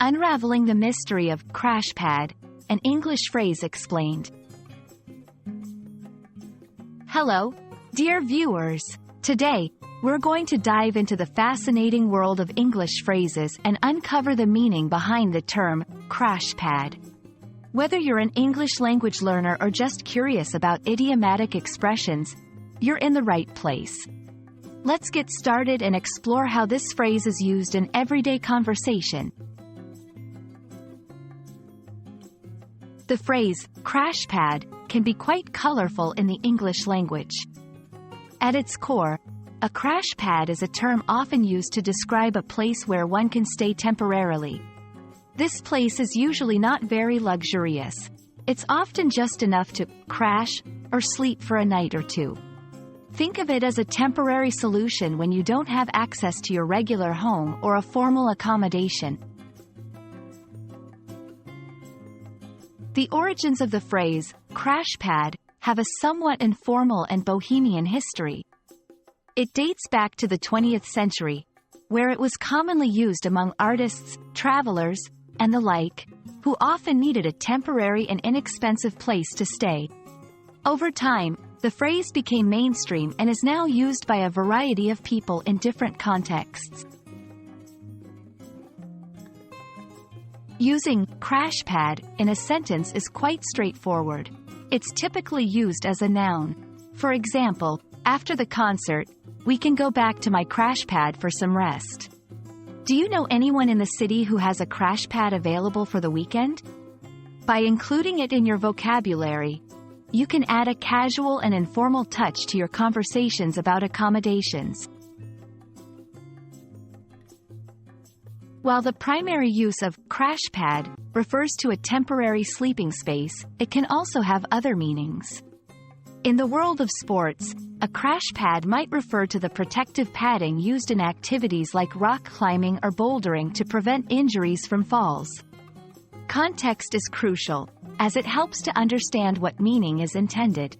Unraveling the Mystery of Crash Pad, an English phrase explained. Hello, dear viewers. Today, we're going to dive into the fascinating world of English phrases and uncover the meaning behind the term crash pad. Whether you're an English language learner or just curious about idiomatic expressions, you're in the right place. Let's get started and explore how this phrase is used in everyday conversation. The phrase, crash pad, can be quite colorful in the English language. At its core, a crash pad is a term often used to describe a place where one can stay temporarily. This place is usually not very luxurious. It's often just enough to crash or sleep for a night or two. Think of it as a temporary solution when you don't have access to your regular home or a formal accommodation. The origins of the phrase, crash pad, have a somewhat informal and bohemian history. It dates back to the 20th century, where it was commonly used among artists, travelers, and the like, who often needed a temporary and inexpensive place to stay. Over time, the phrase became mainstream and is now used by a variety of people in different contexts. Using crash pad in a sentence is quite straightforward. It's typically used as a noun. For example, after the concert, we can go back to my crash pad for some rest. Do you know anyone in the city who has a crash pad available for the weekend? By including it in your vocabulary, you can add a casual and informal touch to your conversations about accommodations. While the primary use of crash pad refers to a temporary sleeping space, it can also have other meanings. In the world of sports, a crash pad might refer to the protective padding used in activities like rock climbing or bouldering to prevent injuries from falls. Context is crucial, as it helps to understand what meaning is intended.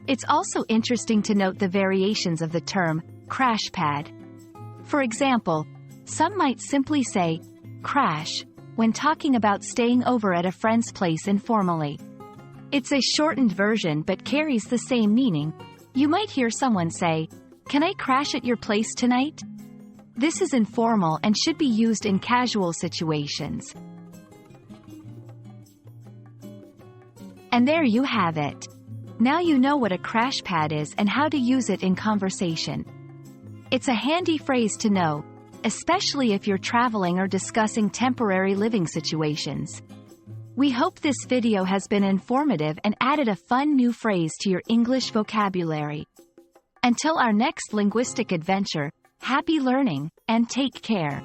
It's also interesting to note the variations of the term crash pad. For example, some might simply say crash when talking about staying over at a friend's place informally. It's a shortened version but carries the same meaning. You might hear someone say, "Can I crash at your place tonight?" This is informal and should be used in casual situations. And there you have it. Now you know what a crash pad is and how to use it in conversation. It's a handy phrase to know, especially if you're traveling or discussing temporary living situations. We hope this video has been informative and added a fun new phrase to your English vocabulary. Until our next linguistic adventure, happy learning, and take care.